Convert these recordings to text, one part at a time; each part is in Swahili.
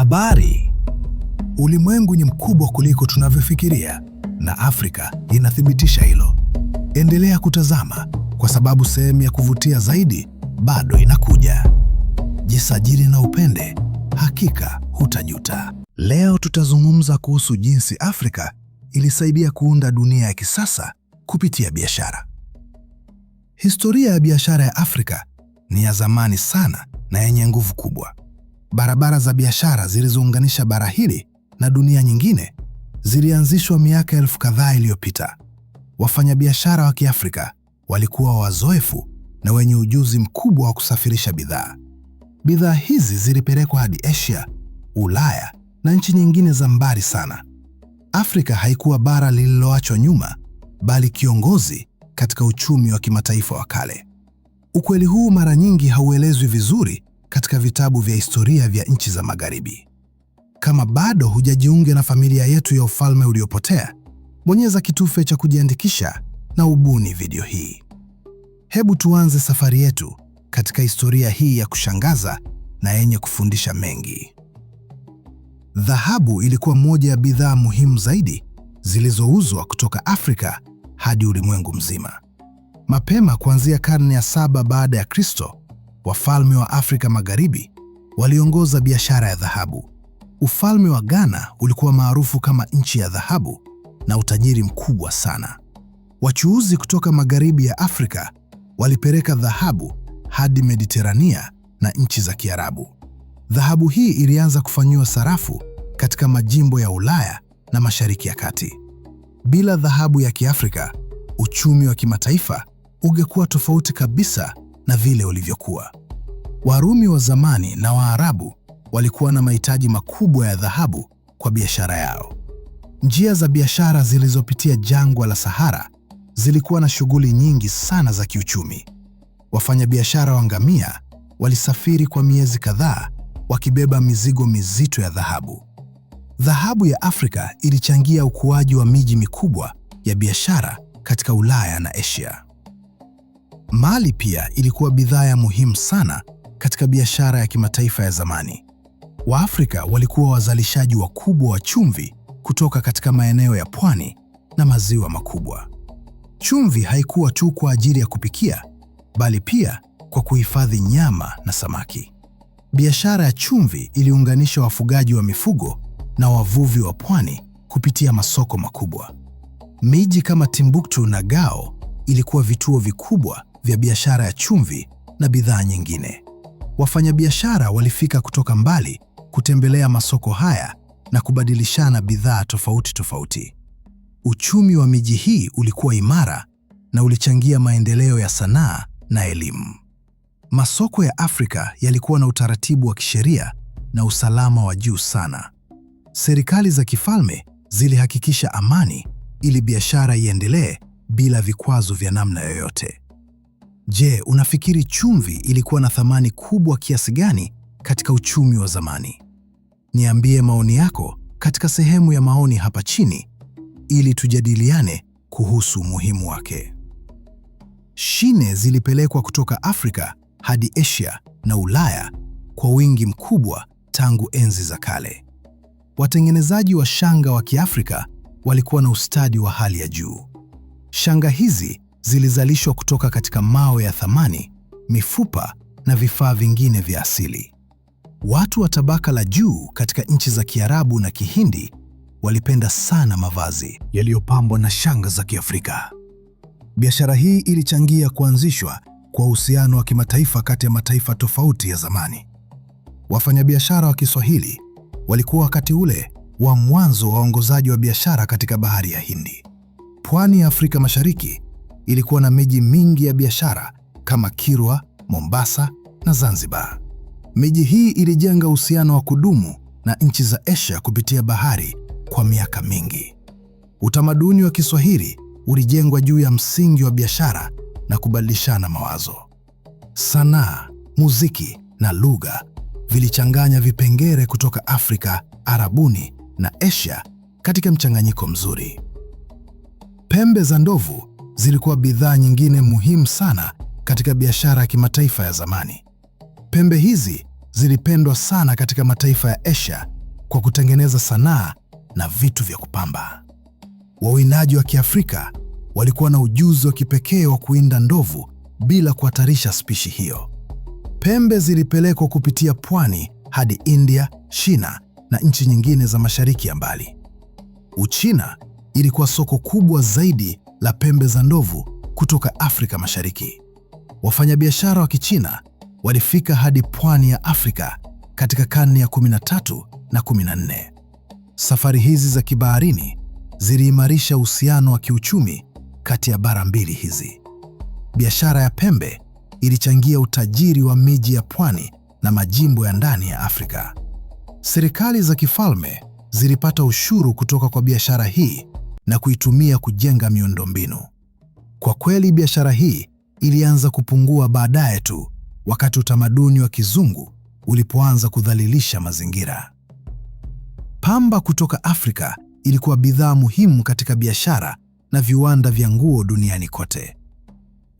Habari. Ulimwengu ni mkubwa kuliko tunavyofikiria na Afrika inathibitisha hilo. Endelea kutazama kwa sababu sehemu ya kuvutia zaidi bado inakuja. Jisajili na upende, hakika hutajuta. Leo tutazungumza kuhusu jinsi Afrika ilisaidia kuunda dunia ya kisasa kupitia biashara. Historia ya biashara ya Afrika ni ya zamani sana na yenye nguvu kubwa. Barabara za biashara zilizounganisha bara hili na dunia nyingine zilianzishwa miaka elfu kadhaa iliyopita. Wafanyabiashara wa Kiafrika walikuwa wazoefu na wenye ujuzi mkubwa wa kusafirisha bidhaa. Bidhaa hizi zilipelekwa hadi Asia, Ulaya na nchi nyingine za mbali sana. Afrika haikuwa bara lililoachwa nyuma, bali kiongozi katika uchumi wa kimataifa wa kale. Ukweli huu mara nyingi hauelezwi vizuri katika vitabu vya historia vya nchi za Magharibi. Kama bado hujajiunga na familia yetu ya Ufalme Uliopotea, bonyeza kitufe cha kujiandikisha na ubuni video hii. Hebu tuanze safari yetu katika historia hii ya kushangaza na yenye kufundisha mengi. Dhahabu ilikuwa moja ya bidhaa muhimu zaidi zilizouzwa kutoka Afrika hadi ulimwengu mzima. Mapema kuanzia karne ya 7 baada ya Kristo, wafalme wa Afrika Magharibi waliongoza biashara ya dhahabu. Ufalme wa Ghana ulikuwa maarufu kama nchi ya dhahabu na utajiri mkubwa sana. Wachuuzi kutoka magharibi ya Afrika walipeleka dhahabu hadi Mediterania na nchi za Kiarabu. Dhahabu hii ilianza kufanyiwa sarafu katika majimbo ya Ulaya na Mashariki ya Kati. Bila dhahabu ya Kiafrika, uchumi wa kimataifa ungekuwa tofauti kabisa na vile ulivyokuwa. Warumi wa zamani na Waarabu walikuwa na mahitaji makubwa ya dhahabu kwa biashara yao. Njia za biashara zilizopitia jangwa la Sahara zilikuwa na shughuli nyingi sana za kiuchumi. Wafanyabiashara wa ngamia walisafiri kwa miezi kadhaa wakibeba mizigo mizito ya dhahabu. Dhahabu ya Afrika ilichangia ukuaji wa miji mikubwa ya biashara katika Ulaya na Asia. Mali pia ilikuwa bidhaa ya muhimu sana katika biashara ya kimataifa ya zamani. Waafrika walikuwa wazalishaji wakubwa wa chumvi kutoka katika maeneo ya pwani na maziwa makubwa. Chumvi haikuwa tu kwa ajili ya kupikia, bali pia kwa kuhifadhi nyama na samaki. Biashara ya chumvi iliunganisha wafugaji wa mifugo na wavuvi wa pwani kupitia masoko makubwa. Miji kama Timbuktu na Gao ilikuwa vituo vikubwa vya biashara ya chumvi na bidhaa nyingine. Wafanyabiashara walifika kutoka mbali kutembelea masoko haya na kubadilishana bidhaa tofauti tofauti. Uchumi wa miji hii ulikuwa imara na ulichangia maendeleo ya sanaa na elimu. Masoko ya Afrika yalikuwa na utaratibu wa kisheria na usalama wa juu sana. Serikali za kifalme zilihakikisha amani ili biashara iendelee bila vikwazo vya namna yoyote. Je, unafikiri chumvi ilikuwa na thamani kubwa kiasi gani katika uchumi wa zamani? Niambie maoni yako katika sehemu ya maoni hapa chini ili tujadiliane kuhusu umuhimu wake. Shine zilipelekwa kutoka Afrika hadi Asia na Ulaya kwa wingi mkubwa tangu enzi za kale. Watengenezaji wa shanga wa Kiafrika walikuwa na ustadi wa hali ya juu. Shanga hizi zilizalishwa kutoka katika mawe ya thamani, mifupa na vifaa vingine vya asili. Watu wa tabaka la juu katika nchi za Kiarabu na Kihindi walipenda sana mavazi yaliyopambwa na shanga za Kiafrika. Biashara hii ilichangia kuanzishwa kwa uhusiano wa kimataifa kati ya mataifa tofauti ya zamani. Wafanyabiashara wa Kiswahili walikuwa wakati ule wa mwanzo wa waongozaji wa biashara katika Bahari ya Hindi. Pwani ya Afrika Mashariki ilikuwa na miji mingi ya biashara kama Kilwa, Mombasa na Zanzibar. Miji hii ilijenga uhusiano wa kudumu na nchi za Asia kupitia bahari kwa miaka mingi. Utamaduni wa Kiswahili ulijengwa juu ya msingi wa biashara na kubadilishana mawazo. Sanaa, muziki na lugha vilichanganya vipengele kutoka Afrika, Arabuni na Asia katika mchanganyiko mzuri. Pembe za ndovu zilikuwa bidhaa nyingine muhimu sana katika biashara ya kimataifa ya zamani. Pembe hizi zilipendwa sana katika mataifa ya Asia kwa kutengeneza sanaa na vitu vya kupamba. Wawindaji wa Kiafrika walikuwa na ujuzi wa kipekee wa kuwinda ndovu bila kuhatarisha spishi hiyo. Pembe zilipelekwa kupitia pwani hadi India, China na nchi nyingine za Mashariki ya Mbali. Uchina ilikuwa soko kubwa zaidi la pembe za ndovu kutoka Afrika Mashariki. Wafanyabiashara wa Kichina walifika hadi pwani ya Afrika katika karne ya 13 na 14. Safari hizi za kibaharini ziliimarisha uhusiano wa kiuchumi kati ya bara mbili hizi. Biashara ya pembe ilichangia utajiri wa miji ya pwani na majimbo ya ndani ya Afrika. Serikali za kifalme zilipata ushuru kutoka kwa biashara hii na kuitumia kujenga miundombinu. Kwa kweli, biashara hii ilianza kupungua baadaye tu wakati utamaduni wa kizungu ulipoanza kudhalilisha mazingira. Pamba kutoka Afrika ilikuwa bidhaa muhimu katika biashara na viwanda vya nguo duniani kote.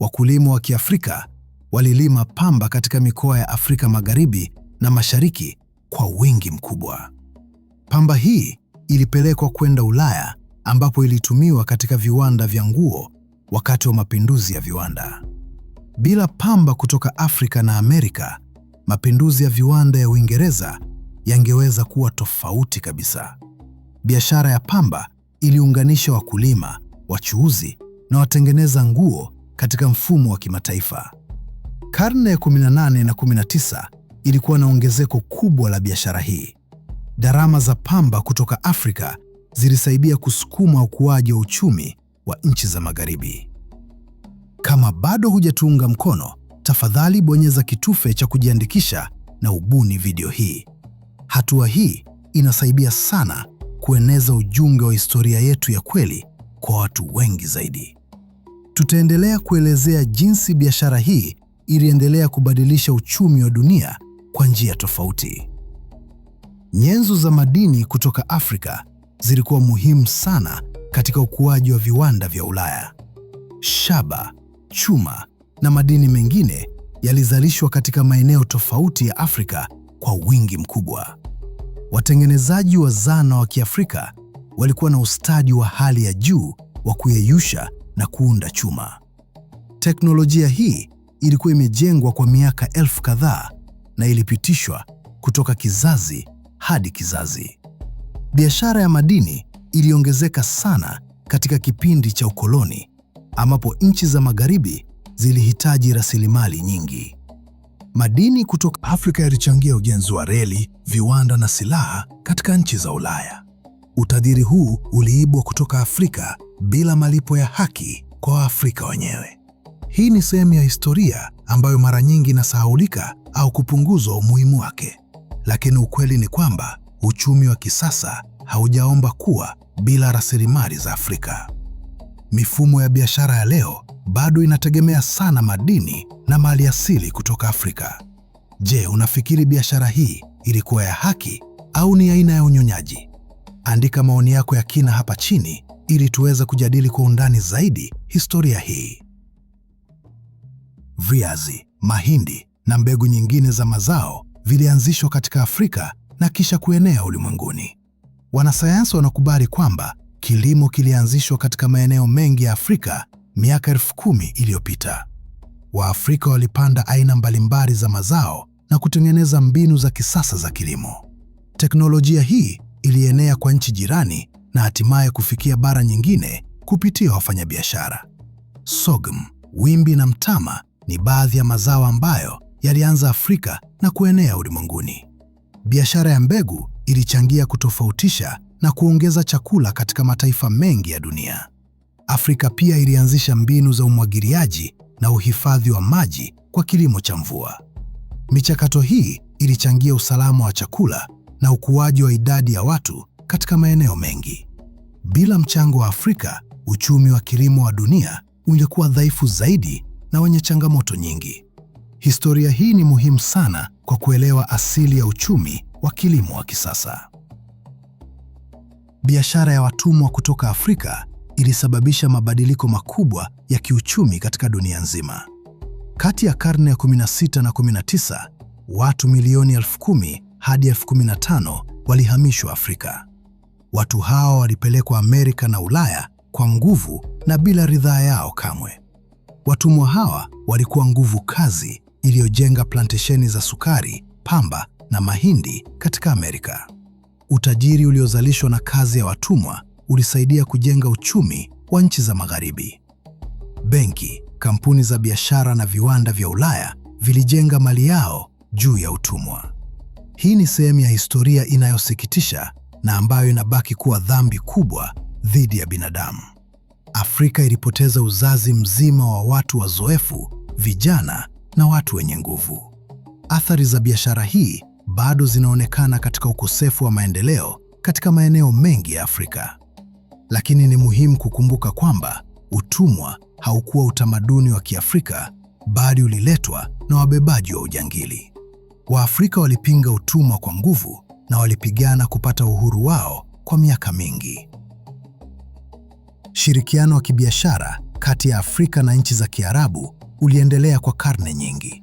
Wakulima wa Kiafrika walilima pamba katika mikoa ya Afrika Magharibi na Mashariki kwa wingi mkubwa. Pamba hii ilipelekwa kwenda Ulaya ambapo ilitumiwa katika viwanda vya nguo wakati wa mapinduzi ya viwanda. Bila pamba kutoka Afrika na Amerika, mapinduzi ya viwanda ya Uingereza yangeweza kuwa tofauti kabisa. Biashara ya pamba iliunganisha wakulima, wachuuzi na watengeneza nguo katika mfumo wa kimataifa. Karne ya 18 na 19 ilikuwa na ongezeko kubwa la biashara hii. Gharama za pamba kutoka Afrika zilisaidia kusukuma ukuaji wa uchumi wa nchi za Magharibi. Kama bado hujatuunga mkono, tafadhali bonyeza kitufe cha kujiandikisha na ubuni video hii. Hatua hii inasaidia sana kueneza ujumbe wa historia yetu ya kweli kwa watu wengi zaidi. Tutaendelea kuelezea jinsi biashara hii iliendelea kubadilisha uchumi wa dunia kwa njia tofauti. Nyenzo za madini kutoka Afrika zilikuwa muhimu sana katika ukuaji wa viwanda vya Ulaya. Shaba, chuma na madini mengine yalizalishwa katika maeneo tofauti ya Afrika kwa wingi mkubwa. Watengenezaji wa zana wa Kiafrika walikuwa na ustadi wa hali ya juu wa kuyeyusha na kuunda chuma. Teknolojia hii ilikuwa imejengwa kwa miaka elfu kadhaa na ilipitishwa kutoka kizazi hadi kizazi. Biashara ya madini iliongezeka sana katika kipindi cha ukoloni, ambapo nchi za Magharibi zilihitaji rasilimali nyingi. Madini kutoka Afrika yalichangia ujenzi wa reli, viwanda na silaha katika nchi za Ulaya. Utajiri huu uliibwa kutoka Afrika bila malipo ya haki kwa Waafrika wenyewe. Hii ni sehemu ya historia ambayo mara nyingi inasahaulika au kupunguzwa umuhimu wake. Lakini ukweli ni kwamba uchumi wa kisasa haujaomba kuwa bila rasilimali za Afrika. Mifumo ya biashara ya leo bado inategemea sana madini na maliasili kutoka Afrika. Je, unafikiri biashara hii ilikuwa ya haki au ni aina ya unyonyaji? Andika maoni yako ya kina hapa chini ili tuweze kujadili kwa undani zaidi historia hii. Viazi, mahindi na mbegu nyingine za mazao vilianzishwa katika Afrika na kisha kuenea ulimwenguni. Wanasayansi wanakubali kwamba kilimo kilianzishwa katika maeneo mengi ya Afrika miaka 10,000 iliyopita. Waafrika walipanda aina mbalimbali za mazao na kutengeneza mbinu za kisasa za kilimo. Teknolojia hii ilienea kwa nchi jirani na hatimaye kufikia bara nyingine kupitia wafanyabiashara. Sorghum, wimbi na mtama ni baadhi ya mazao ambayo yalianza Afrika na kuenea ulimwenguni. Biashara ya mbegu ilichangia kutofautisha na kuongeza chakula katika mataifa mengi ya dunia. Afrika pia ilianzisha mbinu za umwagiliaji na uhifadhi wa maji kwa kilimo cha mvua. Michakato hii ilichangia usalama wa chakula na ukuaji wa idadi ya watu katika maeneo mengi. Bila mchango wa Afrika, uchumi wa kilimo wa dunia ungekuwa dhaifu zaidi na wenye changamoto nyingi. Historia hii ni muhimu sana kwa kuelewa asili ya uchumi wa kilimo wa kisasa. Biashara ya watumwa kutoka Afrika ilisababisha mabadiliko makubwa ya kiuchumi katika dunia nzima. Kati ya karne ya 16 na 19, watu milioni 10,000 hadi 15,000 walihamishwa Afrika. Watu hao walipelekwa Amerika na Ulaya kwa nguvu na bila ridhaa yao kamwe. Watumwa hawa walikuwa nguvu kazi iliyojenga plantesheni za sukari, pamba na mahindi katika Amerika. Utajiri uliozalishwa na kazi ya watumwa ulisaidia kujenga uchumi wa nchi za Magharibi. Benki, kampuni za biashara na viwanda vya Ulaya vilijenga mali yao juu ya utumwa. Hii ni sehemu ya historia inayosikitisha na ambayo inabaki kuwa dhambi kubwa dhidi ya binadamu. Afrika ilipoteza uzazi mzima wa watu wazoefu, vijana na watu wenye nguvu. Athari za biashara hii bado zinaonekana katika ukosefu wa maendeleo katika maeneo mengi ya Afrika. Lakini ni muhimu kukumbuka kwamba utumwa haukuwa utamaduni wa Kiafrika, bali uliletwa na wabebaji wa ujangili. Waafrika walipinga utumwa kwa nguvu na walipigana kupata uhuru wao kwa miaka mingi. Shirikiano wa kibiashara kati ya Afrika na nchi za Kiarabu uliendelea kwa karne nyingi.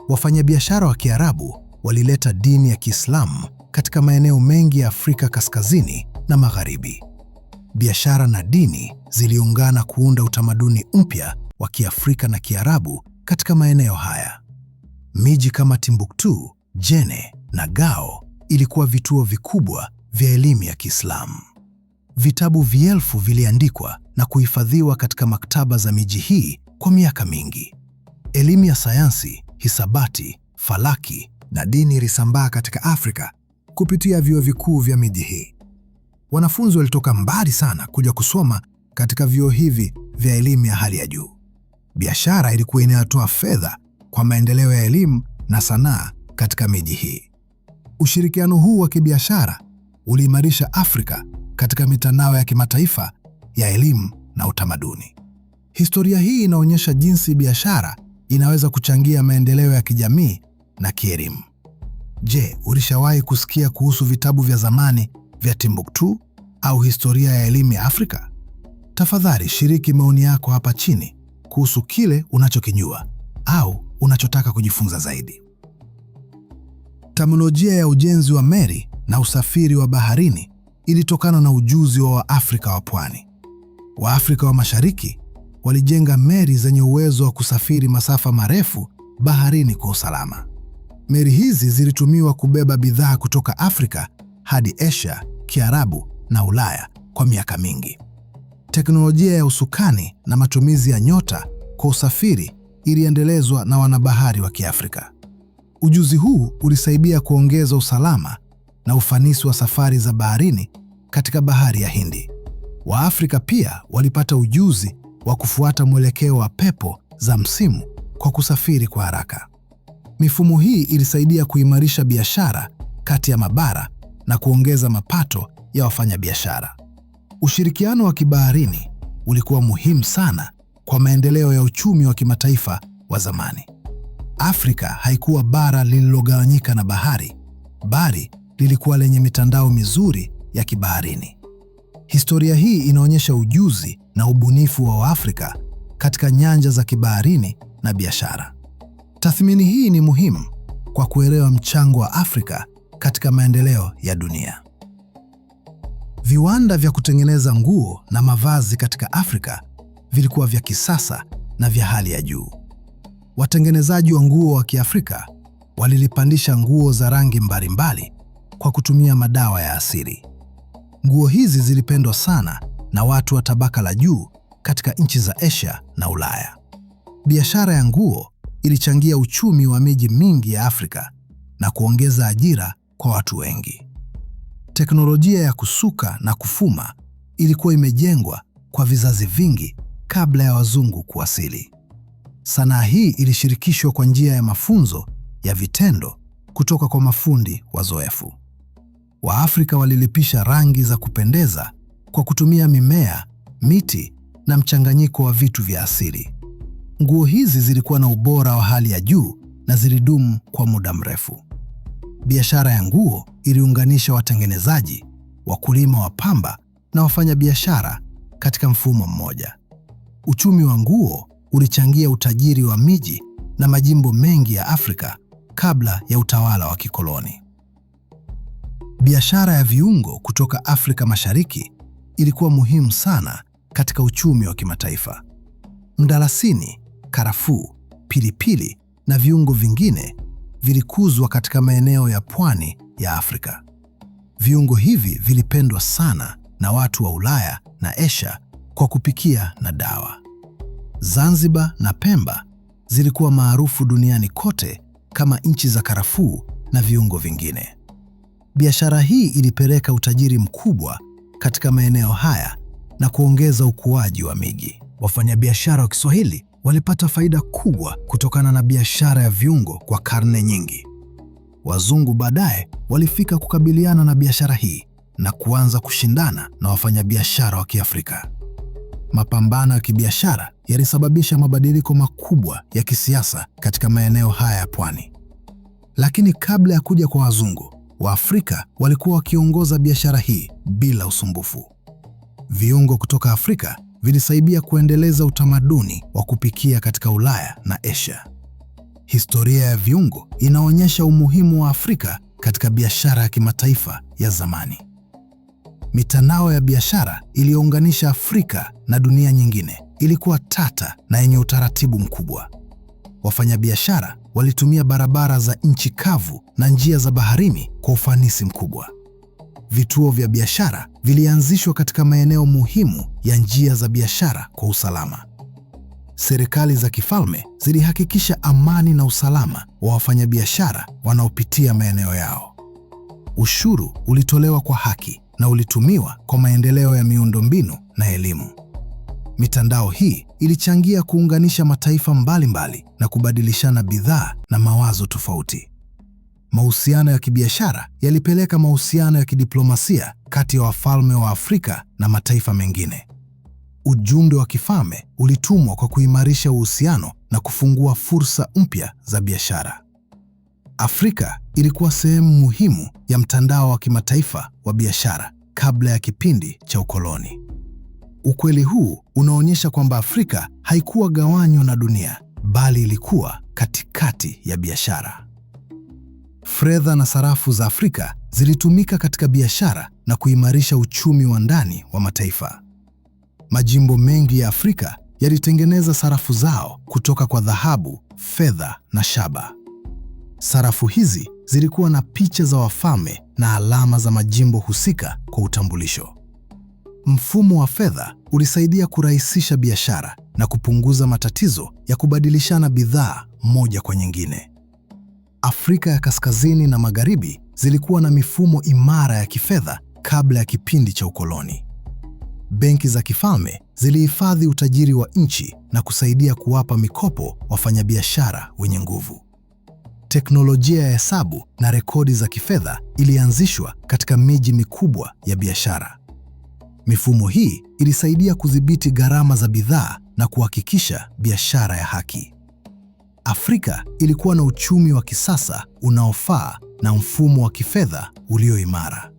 Wafanyabiashara wa Kiarabu walileta dini ya Kiislamu katika maeneo mengi ya Afrika kaskazini na magharibi. Biashara na dini ziliungana kuunda utamaduni mpya wa Kiafrika na Kiarabu katika maeneo haya. Miji kama Timbuktu, Jenne na Gao ilikuwa vituo vikubwa vya elimu ya Kiislamu. Vitabu vielfu viliandikwa na kuhifadhiwa katika maktaba za miji hii kwa miaka mingi. Elimu ya sayansi, hisabati, falaki na dini ilisambaa katika Afrika kupitia vyuo vikuu vya miji hii. Wanafunzi walitoka mbali sana kuja kusoma katika vyuo hivi vya elimu ya hali ya juu. Biashara ilikuwa inayotoa fedha kwa maendeleo ya elimu na sanaa katika miji hii. Ushirikiano huu wa kibiashara uliimarisha Afrika katika mitandao ya kimataifa ya elimu na utamaduni. Historia hii inaonyesha jinsi biashara inaweza kuchangia maendeleo ya kijamii na kielimu. Je, ulishawahi kusikia kuhusu vitabu vya zamani vya Timbuktu au historia ya elimu ya Afrika? Tafadhali shiriki maoni yako hapa chini kuhusu kile unachokijua au unachotaka kujifunza zaidi. Teknolojia ya ujenzi wa meli na usafiri wa baharini ilitokana na ujuzi wa Waafrika wa pwani. Waafrika wa Mashariki walijenga meli zenye uwezo wa kusafiri masafa marefu baharini kwa usalama. Meli hizi zilitumiwa kubeba bidhaa kutoka Afrika hadi Asia, Kiarabu na Ulaya kwa miaka mingi. Teknolojia ya usukani na matumizi ya nyota kwa usafiri iliendelezwa na wanabahari wa Kiafrika. Ujuzi huu ulisaidia kuongeza usalama na ufanisi wa safari za baharini katika bahari ya Hindi. Waafrika pia walipata ujuzi wa kufuata mwelekeo wa pepo za msimu kwa kusafiri kwa haraka. Mifumo hii ilisaidia kuimarisha biashara kati ya mabara na kuongeza mapato ya wafanyabiashara. Ushirikiano wa kibaharini ulikuwa muhimu sana kwa maendeleo ya uchumi wa kimataifa wa zamani. Afrika haikuwa bara lililogawanyika na bahari, bali lilikuwa lenye mitandao mizuri ya kibaharini. Historia hii inaonyesha ujuzi na ubunifu wa Waafrika katika nyanja za kibaharini na biashara. Tathmini hii ni muhimu kwa kuelewa mchango wa Afrika katika maendeleo ya dunia. Viwanda vya kutengeneza nguo na mavazi katika Afrika vilikuwa vya kisasa na vya hali ya juu. Watengenezaji wa nguo wa Kiafrika walilipandisha nguo za rangi mbalimbali kwa kutumia madawa ya asili. Nguo hizi zilipendwa sana na watu wa tabaka la juu katika nchi za Asia na Ulaya. Biashara ya nguo ilichangia uchumi wa miji mingi ya Afrika na kuongeza ajira kwa watu wengi. Teknolojia ya kusuka na kufuma ilikuwa imejengwa kwa vizazi vingi kabla ya wazungu kuwasili. Sanaa hii ilishirikishwa kwa njia ya mafunzo ya vitendo kutoka kwa mafundi wazoefu. Waafrika walilipisha rangi za kupendeza kwa kutumia mimea, miti na mchanganyiko wa vitu vya asili. Nguo hizi zilikuwa na ubora wa hali ya juu na zilidumu kwa muda mrefu. Biashara ya nguo iliunganisha watengenezaji, wakulima wa pamba na wafanyabiashara katika mfumo mmoja. Uchumi wa nguo ulichangia utajiri wa miji na majimbo mengi ya Afrika kabla ya utawala wa kikoloni. Biashara ya viungo kutoka Afrika Mashariki ilikuwa muhimu sana katika uchumi wa kimataifa. Mdalasini, karafuu, pilipili na viungo vingine vilikuzwa katika maeneo ya pwani ya Afrika. Viungo hivi vilipendwa sana na watu wa Ulaya na Asia kwa kupikia na dawa. Zanzibar na Pemba zilikuwa maarufu duniani kote kama nchi za karafuu na viungo vingine. Biashara hii ilipeleka utajiri mkubwa katika maeneo haya na kuongeza ukuaji wa miji. Wafanyabiashara wa Kiswahili walipata faida kubwa kutokana na biashara ya viungo kwa karne nyingi. Wazungu baadaye walifika kukabiliana na biashara hii na kuanza kushindana na wafanyabiashara wa Kiafrika. Mapambano ya kibiashara yalisababisha mabadiliko makubwa ya kisiasa katika maeneo haya ya pwani. Lakini kabla ya kuja kwa wazungu, Waafrika walikuwa wakiongoza biashara hii bila usumbufu. Viungo kutoka Afrika vilisaidia kuendeleza utamaduni wa kupikia katika Ulaya na Asia. Historia ya viungo inaonyesha umuhimu wa Afrika katika biashara ya kimataifa ya zamani. Mitandao ya biashara iliyounganisha Afrika na dunia nyingine ilikuwa tata na yenye utaratibu mkubwa. Wafanyabiashara walitumia barabara za nchi kavu na njia za baharini kwa ufanisi mkubwa. Vituo vya biashara vilianzishwa katika maeneo muhimu ya njia za biashara kwa usalama. Serikali za kifalme zilihakikisha amani na usalama wa wafanyabiashara wanaopitia maeneo yao. Ushuru ulitolewa kwa haki na ulitumiwa kwa maendeleo ya miundombinu na elimu. Mitandao hii ilichangia kuunganisha mataifa mbalimbali na kubadilishana bidhaa na mawazo tofauti. Mahusiano ya kibiashara yalipeleka mahusiano ya kidiplomasia kati ya wafalme wa Afrika na mataifa mengine. Ujumbe wa kifalme ulitumwa kwa kuimarisha uhusiano na kufungua fursa mpya za biashara. Afrika ilikuwa sehemu muhimu ya mtandao wa kimataifa wa biashara kabla ya kipindi cha ukoloni. Ukweli huu unaonyesha kwamba Afrika haikuwa gawanyo na dunia, bali ilikuwa katikati ya biashara. Fedha na sarafu za Afrika zilitumika katika biashara na kuimarisha uchumi wa ndani wa mataifa. Majimbo mengi ya Afrika yalitengeneza sarafu zao kutoka kwa dhahabu, fedha na shaba. Sarafu hizi zilikuwa na picha za wafalme na alama za majimbo husika kwa utambulisho. Mfumo wa fedha ulisaidia kurahisisha biashara na kupunguza matatizo ya kubadilishana bidhaa moja kwa nyingine. Afrika ya Kaskazini na Magharibi zilikuwa na mifumo imara ya kifedha kabla ya kipindi cha ukoloni. Benki za kifalme zilihifadhi utajiri wa nchi na kusaidia kuwapa mikopo wafanyabiashara wenye nguvu. Teknolojia ya hesabu na rekodi za kifedha ilianzishwa katika miji mikubwa ya biashara. Mifumo hii ilisaidia kudhibiti gharama za bidhaa na kuhakikisha biashara ya haki. Afrika ilikuwa na uchumi wa kisasa unaofaa na mfumo wa kifedha ulio imara.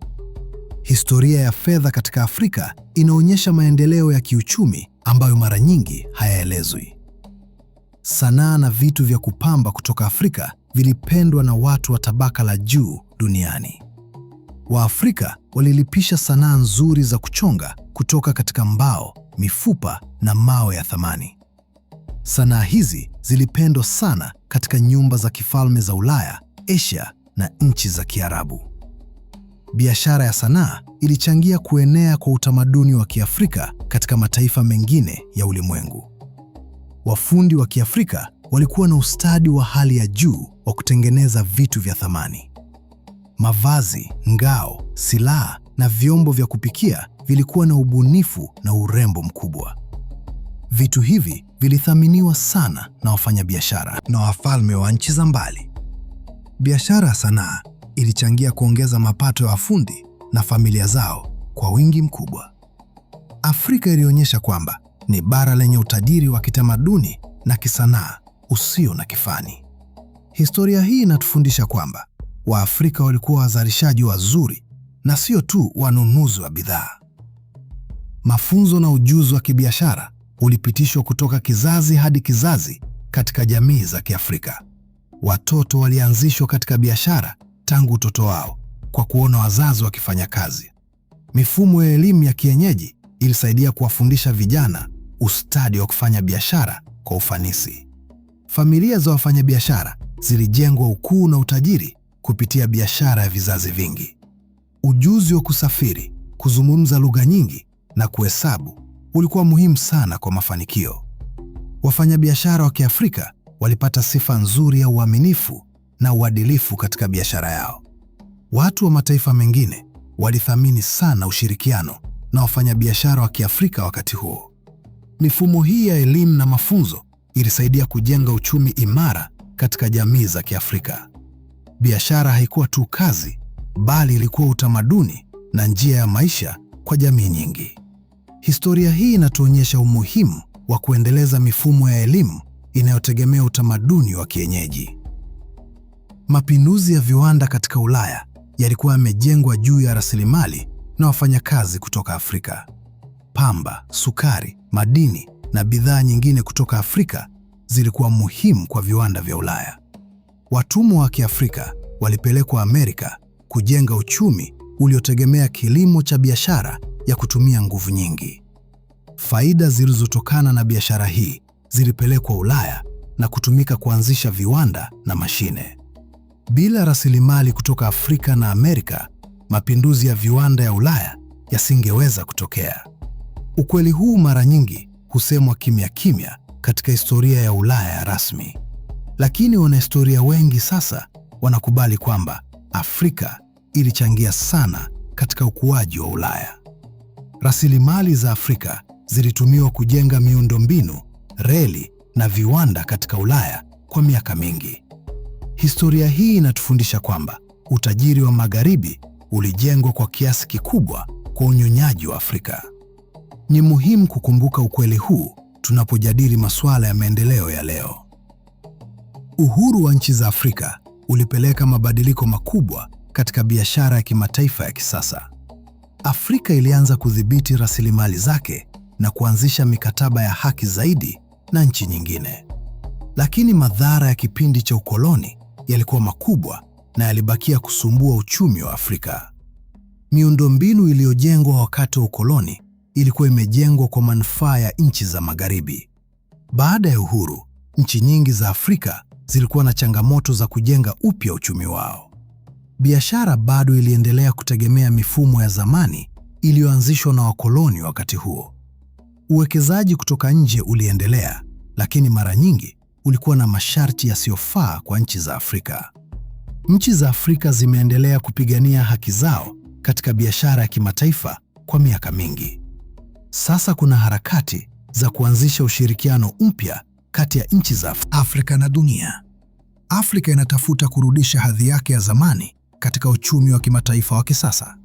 Historia ya fedha katika Afrika inaonyesha maendeleo ya kiuchumi ambayo mara nyingi hayaelezwi. Sanaa na vitu vya kupamba kutoka Afrika vilipendwa na watu wa tabaka la juu duniani. Waafrika walilipisha sanaa nzuri za kuchonga kutoka katika mbao, mifupa na mawe ya thamani. Sanaa hizi zilipendwa sana katika nyumba za kifalme za Ulaya, Asia na nchi za Kiarabu. Biashara ya sanaa ilichangia kuenea kwa utamaduni wa Kiafrika katika mataifa mengine ya ulimwengu. Wafundi wa Kiafrika walikuwa na ustadi wa hali ya juu wa kutengeneza vitu vya thamani. Mavazi, ngao, silaha na vyombo vya kupikia vilikuwa na ubunifu na urembo mkubwa. Vitu hivi vilithaminiwa sana na wafanyabiashara na wafalme wa nchi za mbali. Biashara ya sanaa ilichangia kuongeza mapato ya wafundi na familia zao kwa wingi mkubwa. Afrika ilionyesha kwamba ni bara lenye utajiri wa kitamaduni na kisanaa usio na kifani. Historia hii inatufundisha kwamba Waafrika walikuwa wazalishaji wazuri na sio tu wanunuzi wa bidhaa. Mafunzo na ujuzi wa kibiashara ulipitishwa kutoka kizazi hadi kizazi katika jamii za Kiafrika. Watoto walianzishwa katika biashara tangu utoto wao kwa kuona wazazi wakifanya kazi. Mifumo ya elimu ya kienyeji ilisaidia kuwafundisha vijana ustadi wa kufanya biashara kwa ufanisi. Familia za wafanyabiashara zilijengwa ukuu na utajiri kupitia biashara ya vizazi vingi. Ujuzi wa kusafiri, kuzungumza lugha nyingi na kuhesabu ulikuwa muhimu sana kwa mafanikio. Wafanyabiashara wa Kiafrika walipata sifa nzuri ya uaminifu na uadilifu katika biashara yao. Watu wa mataifa mengine walithamini sana ushirikiano na wafanyabiashara wa Kiafrika wakati huo. Mifumo hii ya elimu na mafunzo ilisaidia kujenga uchumi imara katika jamii za Kiafrika. Biashara haikuwa tu kazi, bali ilikuwa utamaduni na njia ya maisha kwa jamii nyingi. Historia hii inatuonyesha umuhimu wa kuendeleza mifumo ya elimu inayotegemea utamaduni wa kienyeji. Mapinduzi ya viwanda katika Ulaya yalikuwa yamejengwa juu ya rasilimali na wafanyakazi kutoka Afrika. Pamba, sukari, madini na bidhaa nyingine kutoka Afrika zilikuwa muhimu kwa viwanda vya Ulaya. Watumwa wa Kiafrika walipelekwa Amerika kujenga uchumi uliotegemea kilimo cha biashara ya kutumia nguvu nyingi. Faida zilizotokana na biashara hii zilipelekwa Ulaya na kutumika kuanzisha viwanda na mashine. Bila rasilimali kutoka Afrika na Amerika, mapinduzi ya viwanda ya Ulaya yasingeweza kutokea. Ukweli huu mara nyingi husemwa kimya kimya katika historia ya Ulaya rasmi. Lakini wanahistoria wengi sasa wanakubali kwamba Afrika ilichangia sana katika ukuaji wa Ulaya. Rasilimali za Afrika zilitumiwa kujenga miundombinu, reli na viwanda katika Ulaya kwa miaka mingi. Historia hii inatufundisha kwamba utajiri wa Magharibi ulijengwa kwa kiasi kikubwa kwa unyonyaji wa Afrika. Ni muhimu kukumbuka ukweli huu tunapojadili masuala ya maendeleo ya leo. Uhuru wa nchi za Afrika ulipeleka mabadiliko makubwa katika biashara ya kimataifa ya kisasa. Afrika ilianza kudhibiti rasilimali zake na kuanzisha mikataba ya haki zaidi na nchi nyingine. Lakini madhara ya kipindi cha ukoloni yalikuwa makubwa na yalibakia kusumbua uchumi wa Afrika. Miundombinu iliyojengwa wakati wa ukoloni ilikuwa imejengwa kwa manufaa ya nchi za Magharibi. Baada ya uhuru, nchi nyingi za Afrika zilikuwa na changamoto za kujenga upya uchumi wao. Biashara bado iliendelea kutegemea mifumo ya zamani iliyoanzishwa na wakoloni wakati huo. Uwekezaji kutoka nje uliendelea, lakini mara nyingi ulikuwa na masharti yasiyofaa kwa nchi za Afrika. Nchi za Afrika zimeendelea kupigania haki zao katika biashara ya kimataifa kwa miaka mingi. Sasa kuna harakati za kuanzisha ushirikiano mpya kati ya nchi za Afrika na dunia. Afrika inatafuta kurudisha hadhi yake ya zamani katika uchumi wa kimataifa wa kisasa.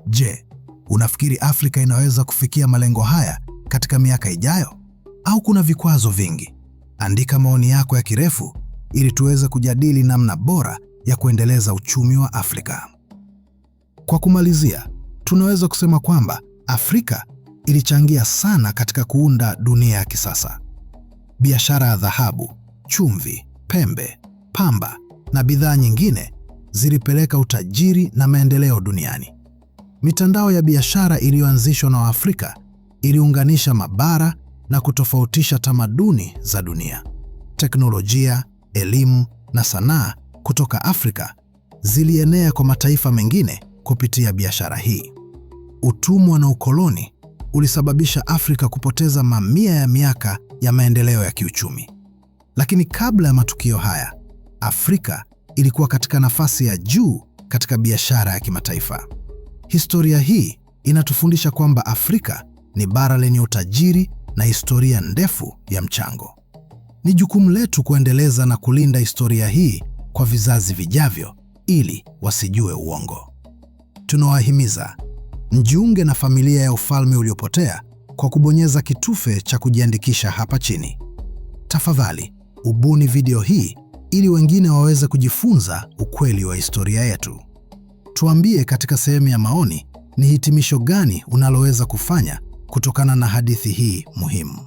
Je, unafikiri Afrika inaweza kufikia malengo haya katika miaka ijayo? Au kuna vikwazo vingi? Andika maoni yako ya kirefu ili tuweze kujadili namna bora ya kuendeleza uchumi wa Afrika. Kwa kumalizia, tunaweza kusema kwamba Afrika ilichangia sana katika kuunda dunia ya kisasa. Biashara ya dhahabu, chumvi, pembe, pamba na bidhaa nyingine zilipeleka utajiri na maendeleo duniani. Mitandao ya biashara iliyoanzishwa na Waafrika iliunganisha mabara na kutofautisha tamaduni za dunia. Teknolojia, elimu na sanaa kutoka Afrika zilienea kwa mataifa mengine kupitia biashara hii. Utumwa na ukoloni ulisababisha Afrika kupoteza mamia ya miaka ya maendeleo ya kiuchumi. Lakini kabla ya matukio haya, Afrika ilikuwa katika nafasi ya juu katika biashara ya kimataifa. Historia hii inatufundisha kwamba Afrika ni bara lenye utajiri na historia ndefu ya mchango. Ni jukumu letu kuendeleza na kulinda historia hii kwa vizazi vijavyo ili wasijue uongo. Tunawahimiza mjiunge na familia ya Ufalme Uliopotea kwa kubonyeza kitufe cha kujiandikisha hapa chini. Tafadhali, ubuni video hii ili wengine waweze kujifunza ukweli wa historia yetu. Tuambie katika sehemu ya maoni ni hitimisho gani unaloweza kufanya kutokana na hadithi hii muhimu.